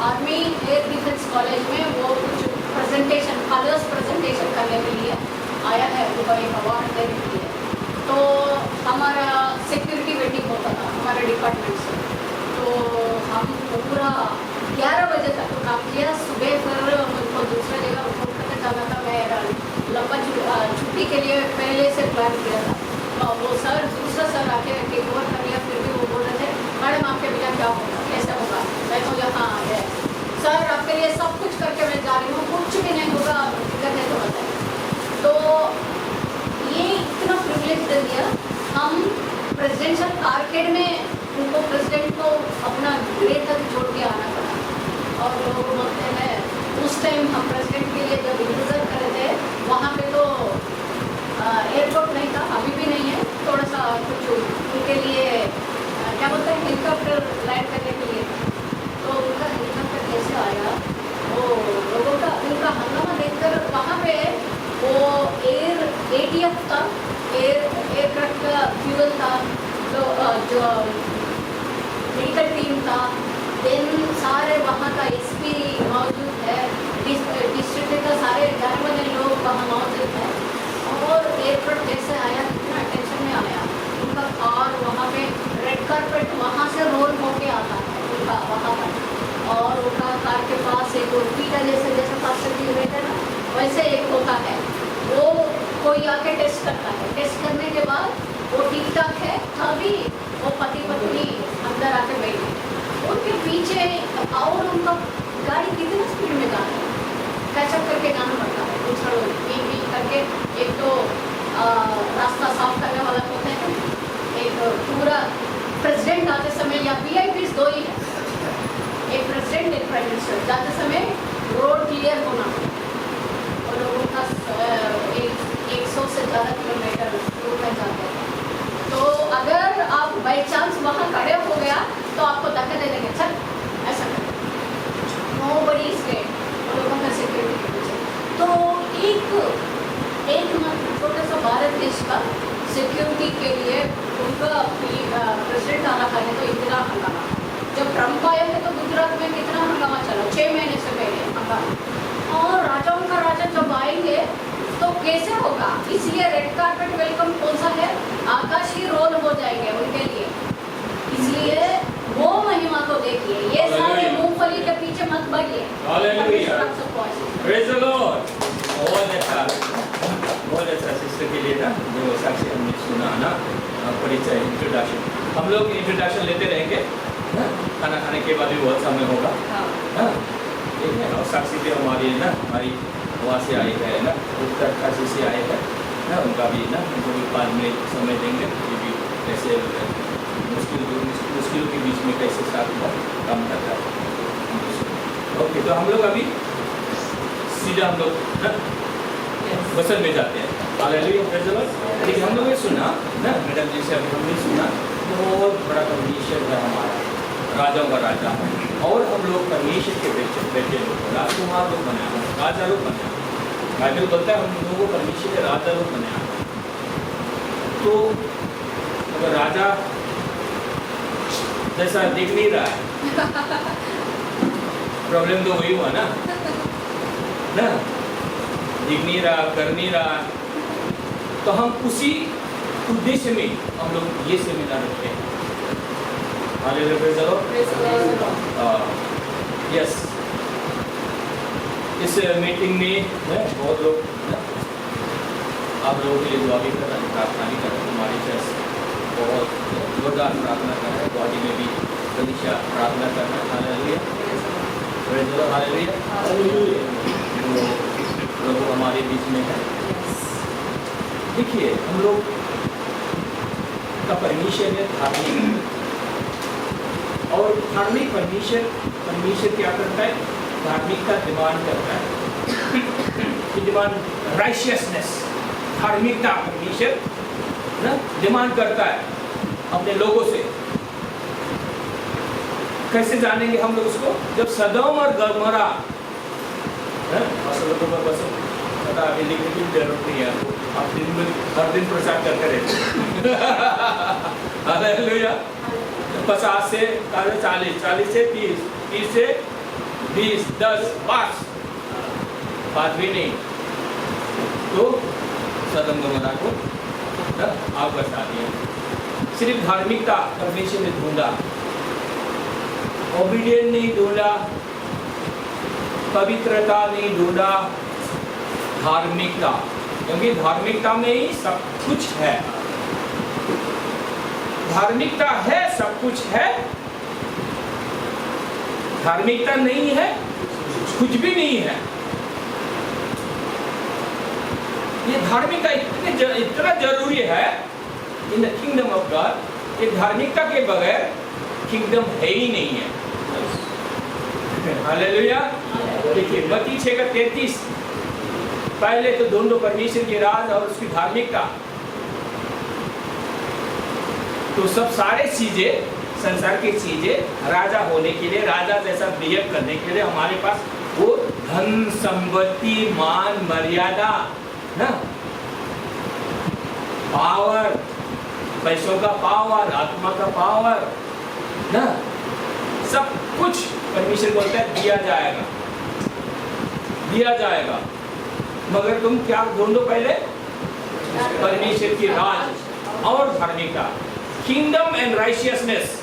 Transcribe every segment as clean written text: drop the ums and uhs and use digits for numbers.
Army air defence college में वो कुछ प्रेजेंटेशन, कलर्स प्रेजेंटेशन करने के लिए आया है, उनको एक अवार्ड देने के लिए। तो हमारा सिक्योरिटी वेटिंग होता था हमारे डिपार्टमेंट से, तो हम पूरा 11 बजे तक काम किया। सुबह फिर उनको दूसरा जगह रिपोर्ट करके जाना था। मैं लंबा छुट्टी के लिए पहले से प्लान किया था। तो वो सर, दूसरा सर आके टेक ओवर कर लिया, फिर भी वो बोल रहे थे मैडम आपके बिना क्या होगा, कैसे होगा। मैं तो यहाँ आ गया सर, आपके लिए सब कुछ करके मैं जा रही हूँ, कुछ भी नहीं होगा, आप दिक्कत है तो बताएं। तो ये इतना प्रिविलेज दे दिया। हम प्रेसिडेंशियल कारकेड में उनको, प्रेसिडेंट को अपना ग्रे तक छोड़ के आना पड़ा। और लोग बोलते हैं उस टाइम हम प्रेसिडेंट के लिए जब इंतज़ार कर रहे थे, वहाँ पे तो एयरपोर्ट नहीं था, अभी भी नहीं है, थोड़ा सा कुछ उनके लिए क्या बोलते हैं हेलीकॉप्टर लैंड करने के लिए। तो उनका हेलीकॉप्टर कैसे आया, वो लोगों का उनका हंगामा देखकर वहाँ पे वो एयर ATF था, एयरक्राफ्ट का फ्यूल था, तो जो मेडिकल टीम था, देन सारे वहाँ का SP मौजूद है, डिस्ट्रिक्ट का सारे जाने वाले लोग वहाँ मौजूद है। और एयरक्राफ्ट कैसे आया, कितना अटेंशन में आया उनका कार, वहाँ पे रेड कार्पेट वहाँ से रोल होके आता है उनका वहाँ पर। और उनका कार के पास एक पीटा जैसे पास से हुए थे ना, वैसे एक होता है, वो कोई आके टेस्ट करता है। टेस्ट करने के बाद वो ठीक ठाक है, तभी वो पति पत्नी अंदर आके बैठे, उनके पीछे और उनका गाड़ी कितनी स्पीड में जा रहा है, कैचअप करके जाना पड़ता है। दूसरा लोग बीच करके, एक तो रास्ता साफ करने वाला होते हैं, एक पूरा प्रेसिडेंट आते समय, या VIPs दो ही है, एक प्रेसिडेंट एक प्राइम मिनिस्टर, जाते समय रोड क्लियर होना और लोगों का 100 से ज़्यादा किलोमीटर रोड में जाते हैं। तो अगर आप बाई चांस वहाँ खड़े हो गया तो आपको धक्का दे देंगे, चल ऐसा कर, नोबडी इज देयर, लोगों का सिक्योरिटी के पीछे। तो एक छोटा सा भारत देश का सिक्योरिटी के लिए उनका प्रेसिडेंट आना था, तो इतना हंगामा। जब ट्रम्प आए थे तो गुजरात में कितना हंगामा चला, 6 महीने से पहले हंगामा। और राजाओं का राजा जब आएंगे तो कैसे होगा, इसलिए रेड कार्पेट वेलकम कौन सा है, आकाश ही रोल हो जाएंगे उनके लिए। इसलिए वो महिमा को देखिए, ये सारे मूंगफली के पीछे मत भागिए। बहुत अच्छा सिस्टर के लिए ना, जो साक्षी हमने सुना ना, परिचय इंट्रोडक्शन, हम लोग इंट्रोडक्शन लेते रहेंगे ना, खाना खाने के बाद भी बहुत समय होगा ना, ठीक है। और साक्षी भी हमारी ना, हमारी वहाँ से आई है ना, उत्तरकाशी से आए हैं ना, उनका भी ना, उनको भी 5 मिनट समय देंगे, ये भी कैसे मुश्किल के बीच में कैसे साथ काम करता है। ओके, तो हम लोग अभी सीधा हम लोग ना वचन में जाते हैं। Hallelujah, praise the Lord. लेकिन हम लोग ये सुना ना, मैडम जी से हमने सुना, बहुत बड़ा परमेश्वर है हमारा, राजाओं का राजा, और हम लोग परमेश्वर के बेटे लोग, राजकुमार लोग बनाया, राजा लोग बनाया। बाइबल बोलता है हम लोगों को परमेश्वर के राजा लोग बनाया। तो अगर राजा जैसा दिख नहीं रहा है, प्रॉब्लम तो वही हुआ ना, दिख नहीं रहा, कर नहीं रहा, तो हम उसी उद्देश्य में हम लोग ये सेमिनार रखते हैं। Hallelujah, praise the Lord. Yes, इस मीटिंग में बहुत लोग आप लोगों के लिए दुआ भी कर रहे हैं, प्रार्थना भी कर रहे हैं। हमारी चर्च बहुत जोरदार प्रार्थना कर रहे हैं, बॉडी में भी हमेशा प्रार्थना करना है। Hallelujah, praise the Lord, hallelujah. प्रभु हमारे बीच में है। देखिए, हम लोग का परमेश्वर है धार्मिक, और धार्मिक परमेश्वर क्या करता है, धार्मिकता डिमांड करता है, डिमांड राइशियसनेस, धार्मिकता परमेश्वर ना डिमांड करता है अपने लोगों से। कैसे जानेंगे हम लोग उसको, जब सदोम और गमोरा पता अभी लिखने की जरूरत नहीं है, आप हर दिन प्रचार करते रहते। हालेलुया। 50 से 40, 40 से 30, 30 से 20, 10, 5 बात भी नहीं तो सदम गमला को आग बरसा दिया। सिर्फ धार्मिकता परमेश्वर ने ढूंढा, ओबीडियंट नहीं ढूंढा, पवित्रता नहीं ढूंढा, धार्मिकता, क्योंकि धार्मिकता में ही सब कुछ है। धार्मिकता है सब कुछ है, धार्मिकता नहीं है कुछ भी नहीं है। ये धार्मिकता इतना जरूरी है in the kingdom of God. ये धार्मिकता के बगैर किंगडम है ही नहीं है। हालेलुया। देखिए मत्ती 6:33, पहले तो ढूंढो परमेश्वर की राज और उसकी धार्मिकता, तो सब सारे चीजें, संसार की चीजें, राजा होने के लिए, राजा जैसा बिहेव करने के लिए हमारे पास वो धन संपत्ति मान मर्यादा ना, पावर, पैसों का पावर, आत्मा का पावर ना, सब कुछ परमेश्वर बोलता है दिया जाएगा, दिया जाएगा। मगर तुम क्या ढूंढो पहले? परमेश्वर की राज और धार्मिकता, किंगडम एंड राइचियसनेस।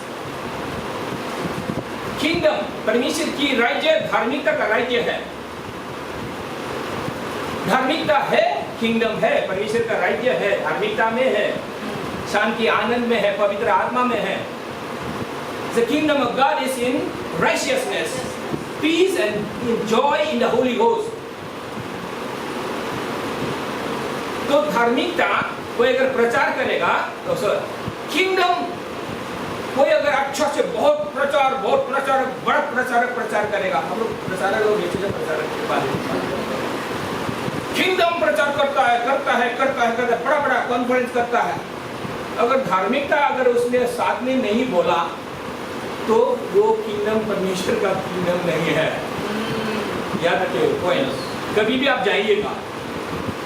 किंगडम परमेश्वर की राज्य, धार्मिकता का राज्य है। धार्मिकता है, किंगडम है, परमेश्वर का राज्य है, धार्मिकता में है, शांति आनंद में है, पवित्र आत्मा में है। The kingdom of God is in righteousness, peace and joy in the Holy Ghost. तो धार्मिकता कोई अगर प्रचार करेगा तो सर किंगडम, कोई अगर अच्छा से बहुत प्रचार बड़ा प्रचारक प्रचार करेगा, हम लोग प्रचारक लोग प्रचारक के बारे किंगडम प्रचार करता है, बड़ा कॉन्फ्रेंस करता है। अगर धार्मिकता अगर उसने साथ में नहीं बोला तो वो किंगडम परमेश्वर का किंगडम नहीं है। याद रखिए पॉइंट, कभी भी आप जाइएगा,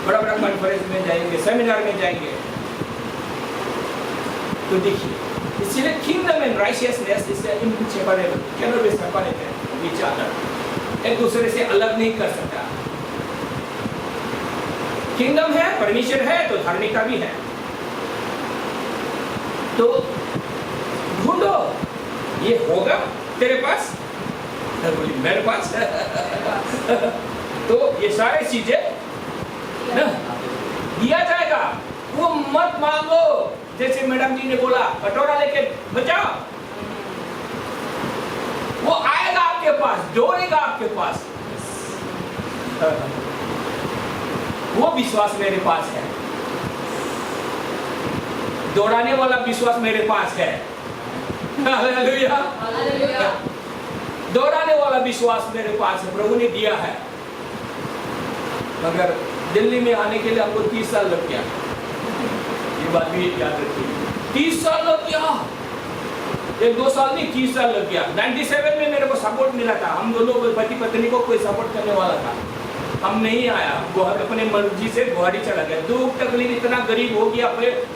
बड़ा कॉन्फ्रेंस में जाएंगे, सेमिनार में जाएंगे, तो देखिए इसलिए kingdom and righteousness is inseparable, can not be separated which other, एक दूसरे से अलग नहीं कर सकता। किंगडम है, परमेश्वर है, तो धार्मिकता भी है। तो ढूंढो, ये होगा तेरे पास, बोली मेरे पास तो ये सारी चीजें ना दिया जाएगा। वो मत मांगो, जैसे मैडम जी ने बोला कटोरा लेके बचाओ, वो आएगा आपके पास, दौड़ेगा आपके पास। वो विश्वास मेरे पास है, दौड़ाने वाला विश्वास मेरे पास है। हालेलुया, दौड़ाने वाला विश्वास मेरे पास है, प्रभु ने दिया है। मगर दिल्ली में आने के लिए हमको 30 साल लग गया, ये बात भी याद रखिए। 30 साल लग गया, 1-2 साल नहीं, 30 साल लग गया। 97 में मेरे को सपोर्ट मिला था, हम दोनों पति पत्नी को कोई सपोर्ट करने वाला था, हम नहीं आया, अपने मर्जी से गुवाहाटी चला गया। दुख तकलीफ, इतना गरीब हो गया,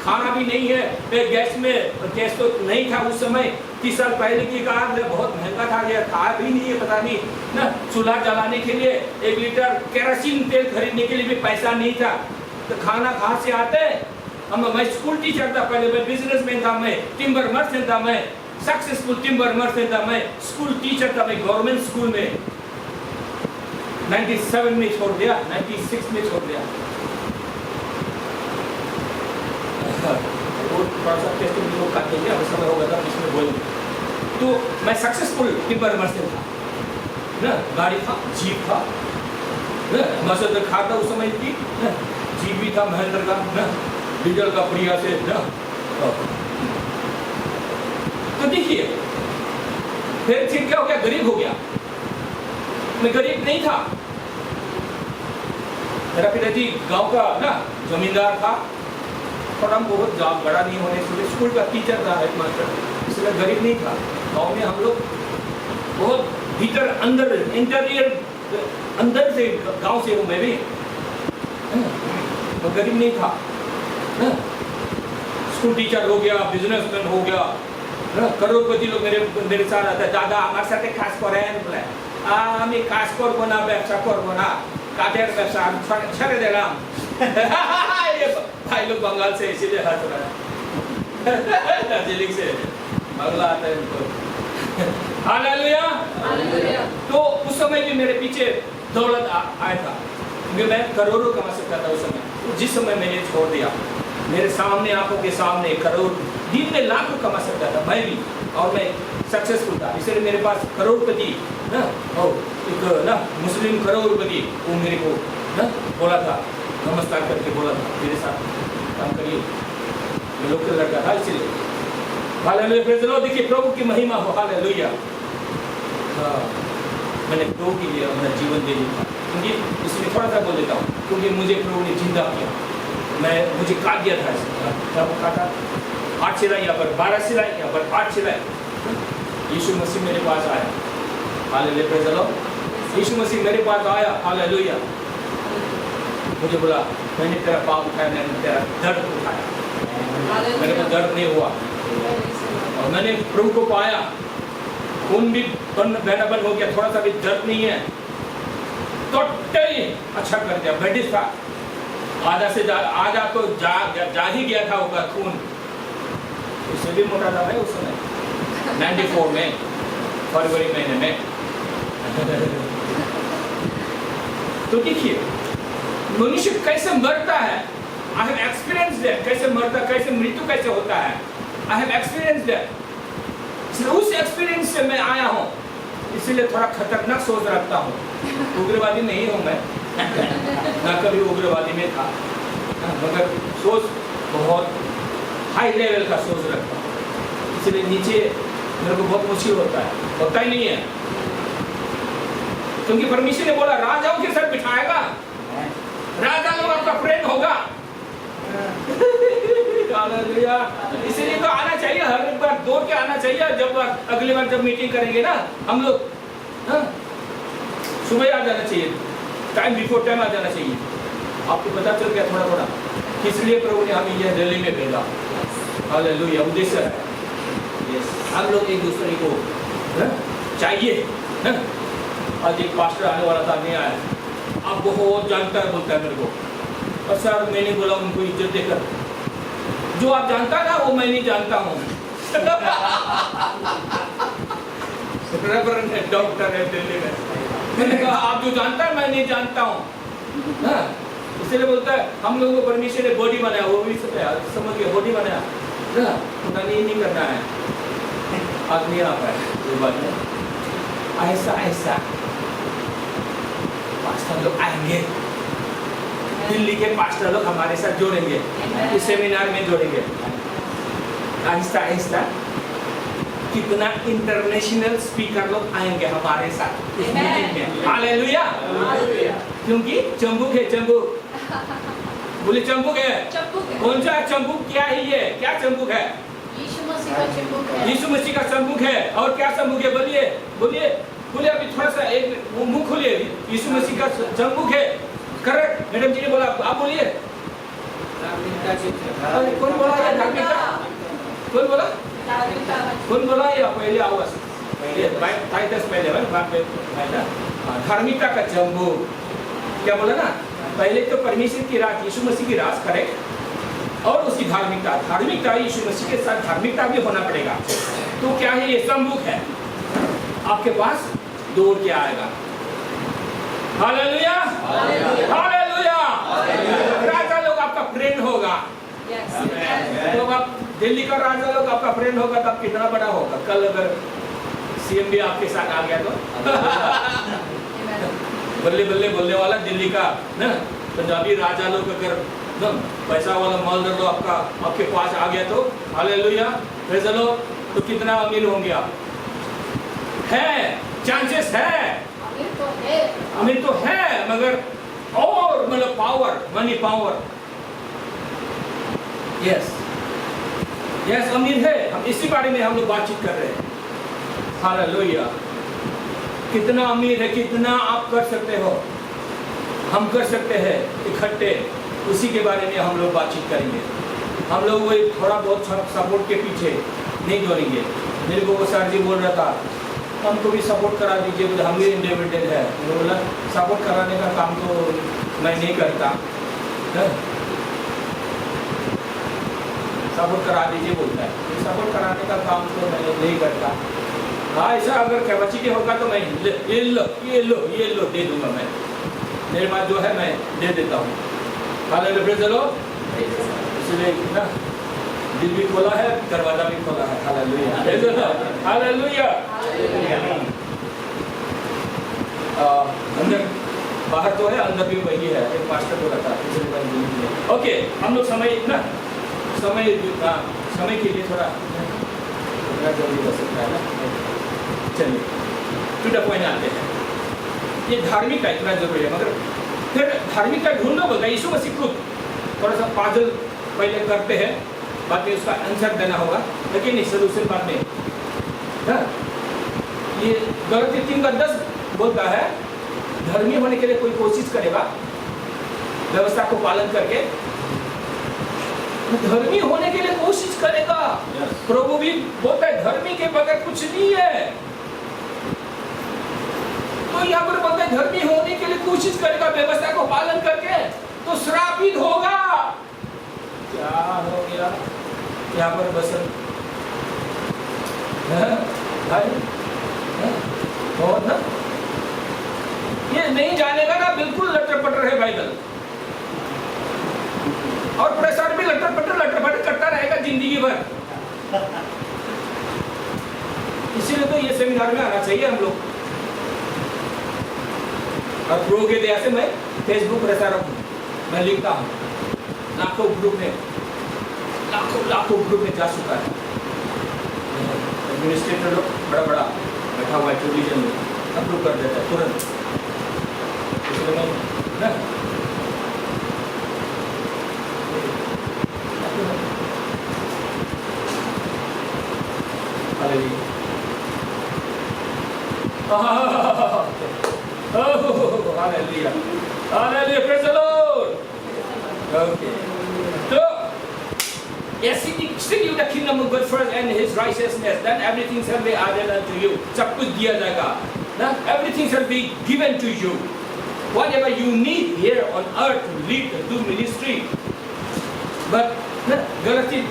खाना भी नहीं है, गैस में, गैस तो नहीं था उस समय, 30 साल पहले की कार बहुत महंगा था, था भी नहीं है, पता नहीं ना, चूल्हा जलाने के लिए 1 लीटर केरोसिन तेल खरीदने के लिए भी पैसा नहीं था, तो खाना कहाँ से आते? मैं स्कूल टीचर था पहले, मैं बिजनेसमैन था, मैं टिम्बर मर्चेंट था, मैं सक्सेसफुल टिम्बर मर्चेंट था, मैं स्कूल टीचर था, मैं गवर्नमेंट स्कूल में 97 में छोड़ दिया, 96 में छोड़ दिया। वो थोड़ा सा टेस्ट में लोग काट देंगे, उस समय होगा था इसमें बोलूँ। तो मैं सक्सेसफुल टिम्बर मर्चेंट था ना, गाड़ी था, जीप था ना, मसद खाता उस समय की ना, जीप भी था महेंद्र का ना, डीजल का प्रिया से ना। तो देखिए फिर क्या हो गया, गरीब हो गया। मैं गरीब नहीं था, मेरा पिताजी गांव का ना जमींदार था, थोड़ा बहुत जॉब बड़ा नहीं होने से स्कूल का टीचर था, हेडमास्टर, इसलिए गरीब नहीं था। गांव में हम लोग बहुत भीतर अंदर इंटीरियर अंदर से गांव से हूँ मैं भी, तो गरीब नहीं था ना। स्कूल टीचर हो गया, बिजनेसमैन हो गया, करोड़पति लोग मेरे साथ आता है, दादा हमारे साथ खास कर আমি কাজ করবো না, ব্যবসা করবো না, কাঠের ব্যবসা আমি ছেড়ে দিলাম। ये भाई लोग बंगाल से इसीलिए हंस रहा है, दार्जिलिंग से बंगला आता है इनको। हालेलुया। तो उस समय भी मेरे पीछे दौलत आया था, क्योंकि मैं करोड़ों कमा सकता था उस समय। जिस समय मैंने छोड़ दिया, मेरे सामने आंखों के सामने करोड़, दिन में लाखों कमा सकता था मैं भी, और मैं सक्सेसफुल था। इसलिए मेरे पास करोड़पति ना, और एक ना मुस्लिम करोड़पति, वो मेरे को ना बोला था, नमस्कार करके बोला था मेरे साथ काम करिए। मैं लोकल लड़का था इसलिए। Hallelujah, praise the Lord. देखिए प्रभु की महिमा हो। हालेलुया। मैंने प्रभु के लिए अपना जीवन दे दिया, क्योंकि इसमें थोड़ा सा बोल देता हूँ, क्योंकि मुझे प्रभु ने जिंदा किया। मुझे काट दिया था, जब काटा 8 सिलाई यहाँ पर, 12 सिलाई यहाँ पर, 8 सिलाई। यीशु मसीह मेरे पास आया। Hallelujah, praise the Lord. यीशु मसीह मेरे पास आया। हालेलुया। मुझे बोला, मैंने तेरा पाप उठाया, मैंने तेरा दर्द उठाया, मेरे को दर्द नहीं हुआ, और मैंने प्रभु को पाया। खून भी बहना बंद हो गया, थोड़ा सा भी दर्द नहीं है, टोटली अच्छा कर दिया। बैंडेज था, आधा तो जा ही गया था उसका खून, उससे भी मोटा था भाई उस समय 94 में, फरवरी महीने में। तो देखिए मनुष्य कैसे मरता है, आई हैव एक्सपीरियंस दैट, कैसे मरता, कैसे मृत्यु कैसे होता है, आई हैव एक्सपीरियंस दैट। उस एक्सपीरियंस से मैं आया हूँ, इसीलिए थोड़ा खतरनाक सोच रखता हूँ। उग्रवादी नहीं हूँ मैं, ना कभी उग्रवादी में था, मगर सोच बहुत हाई लेवल का सोच रखता हूँ, इसलिए नीचे मेरे को बहुत मुश्किल होता है, होता ही नहीं है। क्योंकि परमेश्वर ने बोला राजाओं के साथ बिठाएगा, राजा लोग आपका फ्रेंड होगा। इसीलिए तो आना चाहिए, हर एक बार दौड़ के आना चाहिए। जब अगली बार जब मीटिंग करेंगे ना हम लोग, सुबह आ जाना चाहिए, टाइम बिफोर टाइम आ जाना चाहिए। आपको पता चल गया थोड़ा थोड़ा, इसलिए प्रभु ने हमें यह रैली में भेजा। हालेलुया, उद्देश्य है हम लोग एक दूसरे को चाहिए। आज एक पास्टर आने वाला था, नहीं आया, आप बहुत जानता है, बोलता है मेरे को, और सर मैंने बोला उनको इज्जत देकर, जो आप जानता ना वो मैं नहीं जानता हूँ। डॉक्टर है दिल्ली में, मैंने कहा आप जो जानता है मैं नहीं जानता हूँ। इसलिए बोलता है हम लोगों को परमेश्वर ने बॉडी बनाया, वो भी समझ गया, बॉडी बनाया, पता नहीं करना है, आदमी आप है कोई बात नहीं। ऐसा ऐसा पास्टर लोग आएंगे, दिल्ली के पास्टर लोग हमारे साथ जोड़ेंगे, इस सेमिनार में जोड़ेंगे। आहिस्ता आहिस्ता कितना इंटरनेशनल स्पीकर लोग आएंगे हमारे साथ इस मीटिंग में। हालेलुया। क्योंकि चंबुक है, चंबुक बोले, चंबुक है। कौन सा चंबुक, क्या है ये, क्या चंबुक है? यीशु मसीह का चंबुक है। यीशु मसीह का चंबुक है। और क्या चंबुक है? बोलिए बोलिए बोलिए, अभी थोड़ा सा एक मुंह खोलिए। यीशु मसीह का चंबुक है। करेक्ट, मैडम जी ने बोला, आप बोलिए। कौन बोला ये धार्मिकता? कौन बोला? कौन बोला ये? पहले आवाज पहले धार्मिकता का चंबुक, क्या बोला ना? पहले तो परमेश्वर की राज, यीशु मसीह की राज करे, और उसकी धार्मिकता, धार्मिकता यीशु मसीह के साथ धार्मिकता भी होना पड़ेगा। तो क्या है ये चंबुक है, आपके पास दौड़ के आएगा। Hallelujah, hallelujah. राजा लोग आपका फ्रेंड होगा। तो आप दिल्ली का राजा लोग आपका फ्रेंड होगा, तब कितना बड़ा होगा। कल अगर सीएम भी आपके साथ आ गया तो बल्ले बल्ले बोलने वाला दिल्ली का ना पंजाबी राजा लोग अगर पैसा वाला मालदार लोग आपके पास आ गया तो हालेलुया, प्रेज़ द लॉर्ड, तो कितना अमीर होंगे आप? है, चांसेस है, अमीर तो है, मगर और मतलब power, money power, yes yes अमीर है। हम इसी बारे में हम लोग बातचीत कर रहे हैं। हालेलुया, कितना अमीर है, कितना आप कर सकते हो, हम कर सकते हैं इकट्ठे, उसी के बारे में हम लोग बातचीत करेंगे। हम लोग वही थोड़ा बहुत सपोर्ट के पीछे नहीं जोड़ेंगे। मेरे को वो सर जी बोल रहा था, हमको भी सपोर्ट करा दीजिए, बोले हम भी इंडिपेंडेंट है। उन्होंने बोला सपोर्ट कराने का काम तो मैं नहीं करता, सपोर्ट करा दीजिए बोलता है, सपोर्ट कराने का काम तो मैं नहीं करता। हाँ, ऐसा अगर कैपेसिटी होगा तो मैं ये लो दे दूंगा, मैं मेरे पास जो है मैं दे देता हूँ। हालेलुया, चलो इसलिए ना दिल भी खोला है, दरवाजा भी खोला है। Hallelujah, hallelujah. अंदर बाहर तो है, अंदर भी वही है। एक मास्टर बोला था इसलिए। ओके, हम लोग समय ना समय के लिए थोड़ा जल्दी कर सकता है ना। चलिए टू द पॉइंट आते हैं। ये धार्मिक का इतना जरूरी है, मगर फिर धार्मिक का ढूंढना बोलता है यीशु मसीह खुद थोड़ा सा पाजल पहले करते हैं, बाद में उसका आंसर देना होगा, लेकिन इस सोल्यूशन बाद में। हाँ, ये गलती 3:10 बोलता है धर्मी होने के लिए कोई कोशिश करेगा व्यवस्था को पालन करके, धर्मी होने के लिए कोशिश करेगा। प्रभु भी बोलता है धर्मी के बगैर कुछ नहीं है। तो यहाँ पर बोलता है धर्मी होने के लिए कोशिश करेगा व्यवस्था को पालन करके, तो श्रापित होगा। क्या हो गया यहाँ पर बसन बहुत ना, ये नहीं जानेगा ना, बिल्कुल लटर पटर है बाइबल, और प्रसार भी लटर पटर करता रहेगा जिंदगी भर। इसीलिए तो ये सेमिनार में आना चाहिए हम लोग। और प्रभु के दया से मैं फेसबुक प्रसारक हूँ, मैं लिखता हूँ, लाखों ग्रुप में जा चुका है। एडमिनिस्ट्रेटर लोग बड़ा बैठा हुआ है टेलीविजन में, अप्रूव कर देता है तुरंत। इसलिए मैं ना Hallelujah. Hallelujah. Praise the Lord. Okay. So, yes, seek you the kingdom of God first and His righteousness, then everything shall be added unto you. सब कुछ दिया जाएगा. Now everything shall be given to you. Whatever you need here on earth to lead to do ministry. But Galatians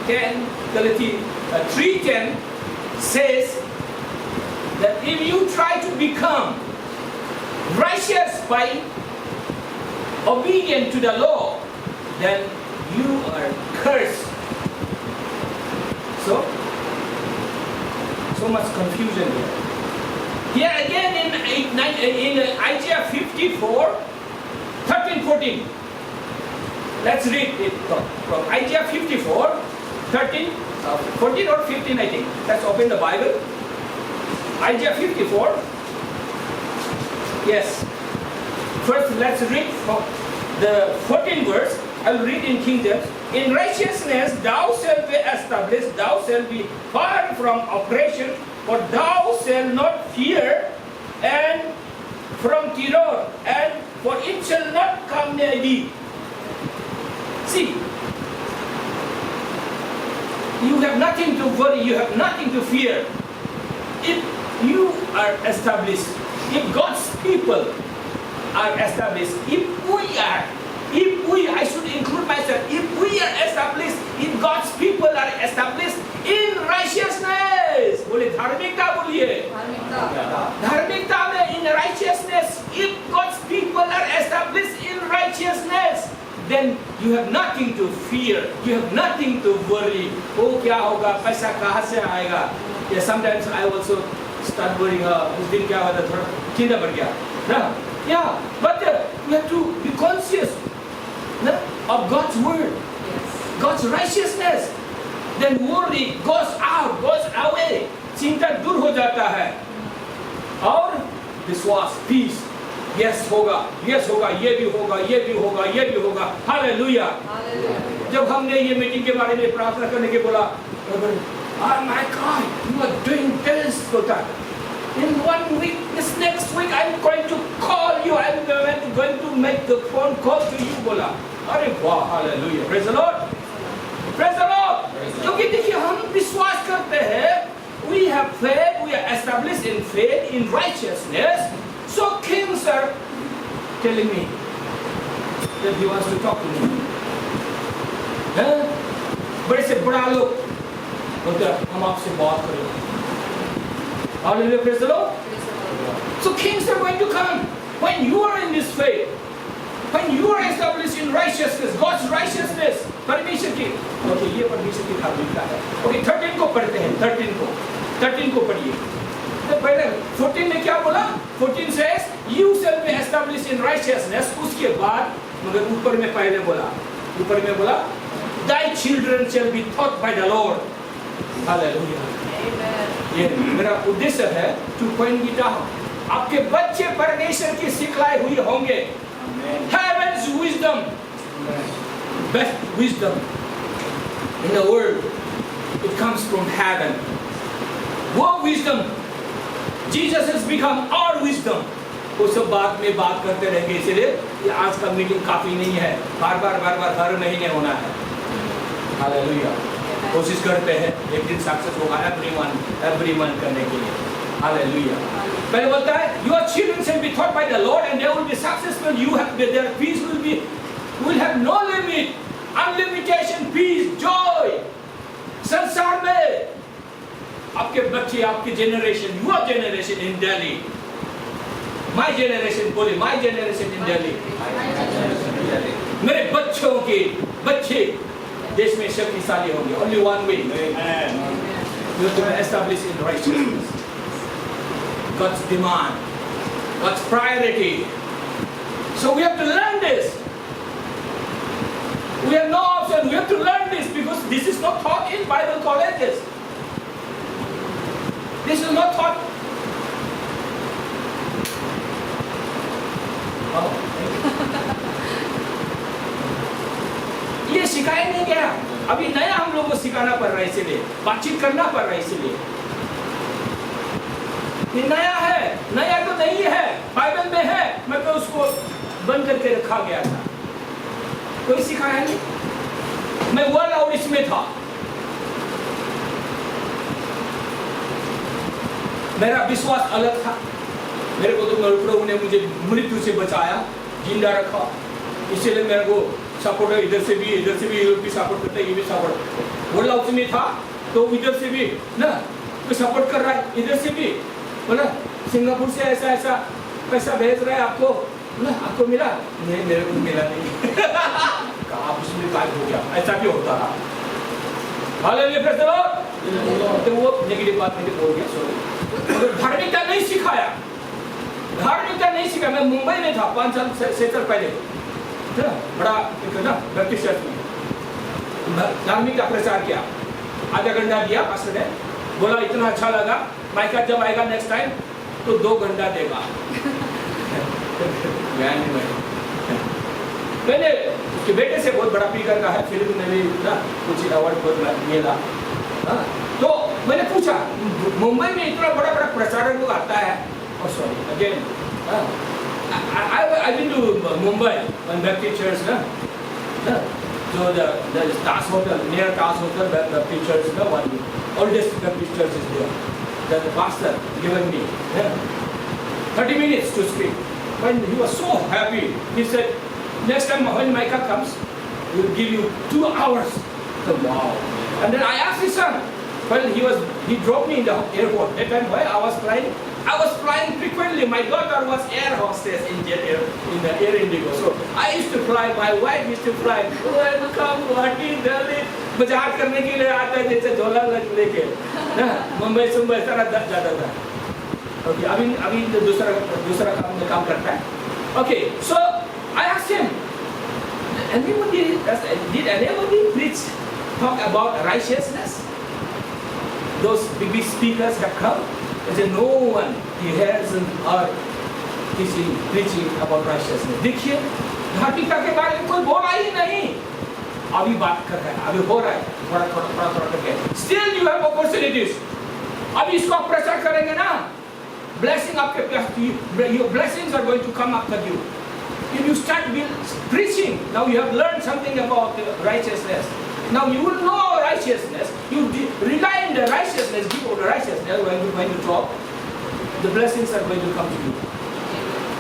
3:10 says that if you try to become righteous by obedient to the law, then you are cursed. So much confusion here. Here again in Isaiah 54:13-14. Let's read it from Isaiah 54:13, 14 or 15, I think. Let's open the Bible. Isaiah 54. Yes. First, let's read from the 14th verse. I will read in King James. In righteousness thou shalt be established, thou shalt be far from oppression, for thou shalt not fear, and from terror, and for it shall not come near thee. See, you have nothing to worry, you have nothing to fear. If you are established, if God's people are established, I should include myself, if we are established, if God's people are established in righteousness, बोले धार्मिकता बोलिए, धार्मिकता में in righteousness, if God's people are established in righteousness, then you have nothing to fear, you have nothing to worry. Oh, क्या होगा, पैसा कहाँ से आएगा? Yeah, sometimes I also start worrying. उस दिन क्या हुआ था, थोड़ा चिंता बढ़ गया, ना? Yeah, but you have to be conscious, ना, of God's word, God's righteousness. Then worry goes out, goes away. चिंता दूर हो जाता है, और विश्वास, peace. Yes होगा, ये भी होगा. हालेलुया. जब हमने ये मीटिंग के बारे में प्रार्थना करने के बोला, oh my God, you are doing this, बोलता. In 1 week, this next week, I'm going to call you. I'm going to make the phone call to you, बोला. अरे वाह, hallelujah. Praise the Lord. Praise the Lord. क्योंकि देखिए हम विश्वास करते हैं, we we have faith, we are established in faith, in righteousness. So kings are telling me that he wants to talk to me. बड़े से बड़ा लोग बोलते हैं हम आपसे बात करेंगे. Hallelujah, praise the Lord. So kings are going to come when you are in this faith, when you are established in righteousness, God's righteousness. परमेश्वर की, okay, ये परमेश्वर की धार्मिकता है. Okay, 13 को पढ़ते हैं. 13 को पढ़िए. तो पहले 14 में क्या बोला? 14 says you shall be established in righteousness. उसके बाद मगर ऊपर में बोला thy children shall be taught by the Lord. Hallelujah. ये मेरा उद्देश्य है to point it out. आपके बच्चे परमेश्वर की सिखलाई हुई होंगे. Heaven's wisdom, best wisdom in the world, it comes from heaven. वो wisdom, Jesus has become our wisdom. वो सब बाद में बात करते रहेंगे, इसलिए आज का मीटिंग काफी नहीं है. बार हर महीने होना है. हालेलुया. कोशिश करते हैं एक दिन सक्सेस होगा एवरी मंथ करने के लिए. हालेलुया. पहले बोलता है your children shall be taught by the Lord and they will be successful. You have their peace will have no limit, unlimited peace, joy. संसार में आपके बच्चे, आपकी generation, your generation in Delhi, my generation बोले, my generation in Delhi, मेरे बच्चों के बच्चे देश में शक्तिशाली होंगे. Only one way. You have to be established in righteousness. God's demand, God's priority. So we have to learn this. We have no option. We have to learn this because this is not taught in Bible colleges. This is not taught. ये सिखाया नहीं गया. अभी नया हम लोगों को सिखाना पड़ रहा है, इसीलिए बातचीत करना पड़ रहा है. इसीलिए ये नया है, नया तो नहीं है, बाइबल में है, मैं तो उसको बंद करके रखा गया था. कोई सिखाया नहीं. मैं वर्ल्ड आउटरीच में था. मेरा विश्वास अलग था. मेरे को तो प्रभु ने मुझे मृत्यु से बचाया, जिंदा रखा. इसलिए मेरे को सपोर्ट है, इधर से भी ये लोग भी सपोर्ट करते हैं, ये भी सपोर्ट. वर्ल्ड आउटरीच में था तो इधर से भी ना कोई सपोर्ट कर रहा है, इधर से भी बोला सिंगापुर से ऐसा पैसा भेज रहा है आपको ना, आपको मिला नहीं, मेरे को मिला नहीं. आप उसमें काय हो गया, ऐसा भी होता रहा. Hallelujah, praise the Lord. तो वो नेगेटिव बात मैंने बोल गया, सॉरी. धार्मिकता नहीं सिखाया. मैं मुंबई में था 5 साल से पहले ना, बड़ा एक ना बैप्टिस्ट चर्च में धार्मिक का प्रचार किया. आधा घंटा दिया पास्टर ने, बोला इतना अच्छा लगा, माइका जब आएगा नेक्स्ट टाइम तो 2 घंटा देगा. मैंने उसके बेटे से बहुत बड़ा स्पीकर का है, फिल्म में भी ना कुछ अवार्ड मिला. तो मैंने पूछा मुंबई में इतना बड़ा प्रचारक लोग आता है. Sorry again, I been to Mumbai one Baptist church na. So the Taj Hotel, near Taj Hotel, Baptist church na, one oldest Baptist church is there. The pastor given me 30 minutes to speak. When he was so happy, he said, next time when Micah comes, we will give you 2 hours. So, wow. And then I asked his son, well, he dropped me in the airport. That time I was flying frequently. My daughter was air hostess in the Air Indigo. So I used to fly. My wife used to fly. Welcome, Guwahati, Delhi. मजाक करने के लिए आता है जैसे झोला लेके ना, मुंबई सुंबई सारा जाता था. ओके, अभी दूसरा काम करता है. Okay, so I asked him, did anybody preach, talk about righteousness? Those big speakers have come. He said, no one he hasn't heard preaching about righteousness. देखिए, धार्मिकता के बारे में कोई बोला ही नहीं. अभी बात कर रहा है, अभी हो रहा है, थोड़ा करके. Still you have opportunities. अभी इसको आप प्रचार करेंगे ना, blessing आपके पास, your blessings are going to come after you. If you start preaching, now you have learned something about righteousness. Now you will know our righteousness. You rely on the righteousness, give of the righteousness. When you talk, the blessings are going to come to you.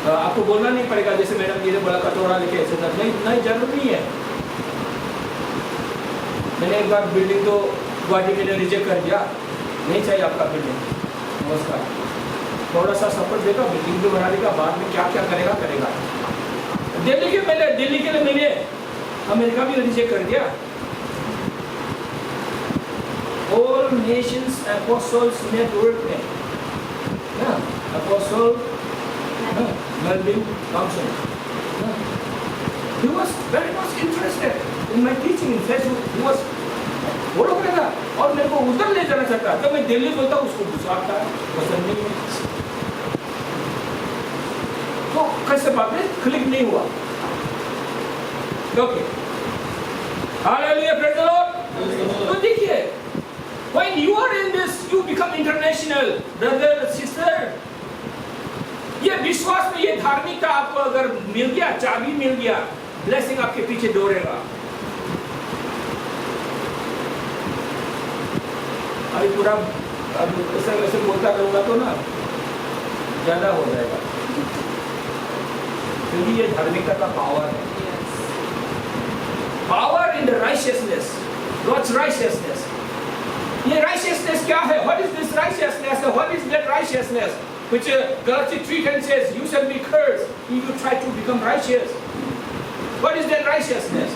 आपको बोलना नहीं पड़ेगा जैसे madam जी ने बोला कटोरा लेके ऐसे तक नहीं जरूर नहीं है. मैंने एक बार बिल्डिंग तो गुवाहाटी में रिजेक्ट कर दिया, नहीं चाहिए आपका बिल्डिंग, नमस्कार. थोड़ा सा सपोर्ट देगा, बिल्डिंग तो बना देगा, बाद में क्या क्या करेगा. दिल्ली के लिए मैंने अमेरिका भी रिजेक्ट कर दिया. All nations apostles network में ना apostle Melvin Thompson, he was very much interested in my teaching in Facebook. He was follow करेगा और मेरे को उधर ले जाना चाहता है, तो मैं दिल्ली बोलता उसको गुस्सा आता है, पसंद नहीं है. तो कैसे बात है, क्लिक नहीं हुआ. Okay, hallelujah, praise the Lord. तो देखिए, when you are in this, you become international, brother, sister. ये विश्वास में, ये धार्मिकता आपको अगर मिल गया, चाबी मिल गया, ब्लेसिंग आपके पीछे दौड़ेगा. अभी पूरा ऐसे बोलता रहूंगा तो ना ज्यादा हो जाएगा, क्योंकि ये धार्मिकता का पावर है. Power in the righteousness, God's righteousness. ये राइचियसनेस क्या है? What is this righteousness? What is that righteousness which Galatians 3:10 says you shall be cursed if you try to become righteous. What is that righteousness?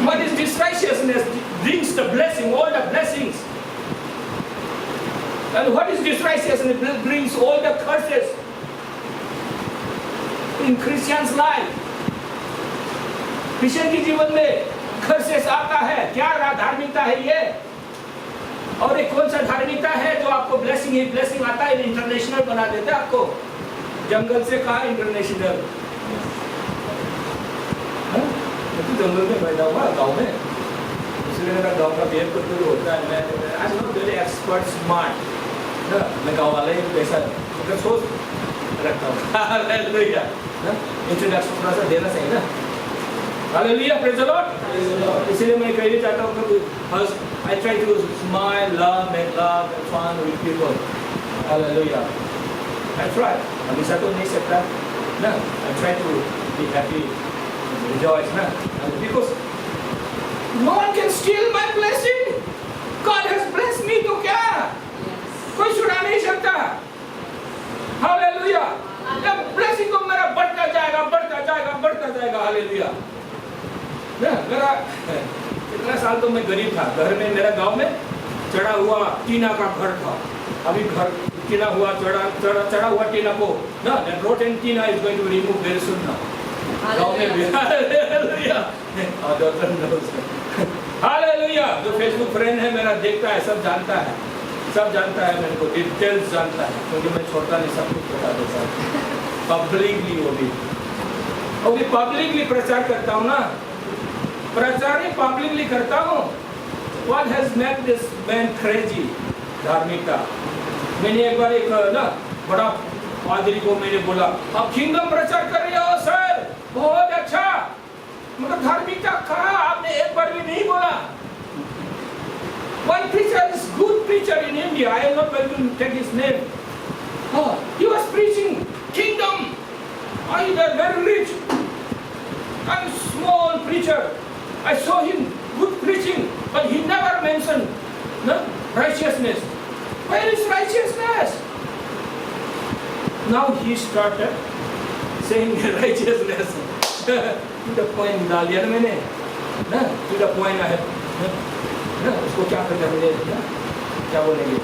What is this righteousness? Brings the blessing, all the blessings. And what is this righteousness? Brings all the curses in Christian's life. Christian के जीवन में curses आता है. क्या धार्मिकता है ये? और एक कौन सा धार्मिकता है जो आपको ब्लेसिंग ही ब्लेसिंग आता है, इंटरनेशनल बना देता है आपको. जंगल से कहा इंटरनेशनल, तो जंगल में बैठा हुआ गांव में, इसलिए मेरा गांव का बिहेव करते हुए होता है. मैं आज नॉट वेरी एक्सपर्ट स्मार्ट, मैं गांव वाले पैसा सोच रखता हूँ. हालेलुया, इंट्रोडक्शन थोड़ा सा देना चाहिए ना. Hallelujah, praise the Lord. इसलिए मैं कहना चाहता हूँ कि I try to smile, make love and fun with people. Hallelujah. I try. हमेशा तो नहीं सकता ना. I try to be happy, rejoice ना. Because no one can steal my blessing. God has blessed me, तो क्या? कोई छुड़ा नहीं सकता. Hallelujah. जब blessing को मेरा बढ़ता जाएगा. Hallelujah. ना मेरा इतना साल तो मैं गरीब था. घर में मेरा गांव में चढ़ा हुआ टीना का घर था. अभी घर टीना हुआ चढ़ा हुआ टीना को ना rotten Tina is going to remove very soon now. गांव में भी हालेलुया. हालेलुया. जो फेसबुक फ्रेंड है मेरा देखता है, सब जानता है मेरे को डिटेल्स जानता है, क्योंकि मैं छोड़ता नहीं, सब कुछ बता देता हूँ पब्लिकली. वो भी पब्लिकली प्रचार करता हूँ ना. प्रचार ही पब्लिकली करता हूँ. What has made this man crazy? धार्मिकता. मैंने एक बार एक ना बड़ा पादरी को मैंने बोला, आप किंगडम प्रचार कर रहे हो सर, बहुत अच्छा, मतलब धार्मिकता कहा आपने एक बार भी नहीं बोला. One preacher is good preacher in India. I am not going to take his name. He was preaching kingdom. I was very rich. I'm small preacher. I saw him good preaching, but he never mentioned righteousness. Where is righteousness? Now he started saying righteousness. To the point डाल दिया ना मैंने, ना to the point I have, ना उसको क्या करेंगे, ना क्या बोलेंगे.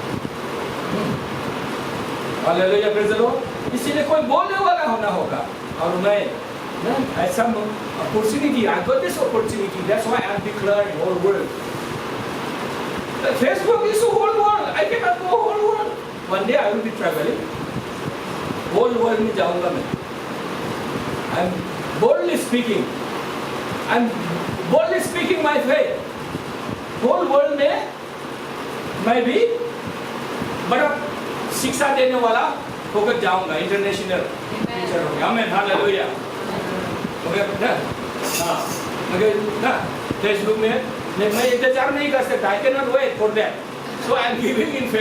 Hallelujah, praise the Lord. इसीलिए कोई बोलने वाला होना होगा. और मैं I had some opportunity. I got this opportunity. That's why I'm declaring whole world. Facebook is the whole world. I cannot go whole world. One day I will be traveling. Whole world में जाऊँगा मैं. I'm boldly speaking. I'm boldly speaking my faith. Whole world में मैं भी बड़ा शिक्षा देने वाला होकर जाऊँगा. इंटरनेशनल टीचर हो गया. आमेन. हालेलुया. हाँ अगर ना फेसबुक में मैं इंतजार नहीं कर सकता, I can not wait for that, so I am giving in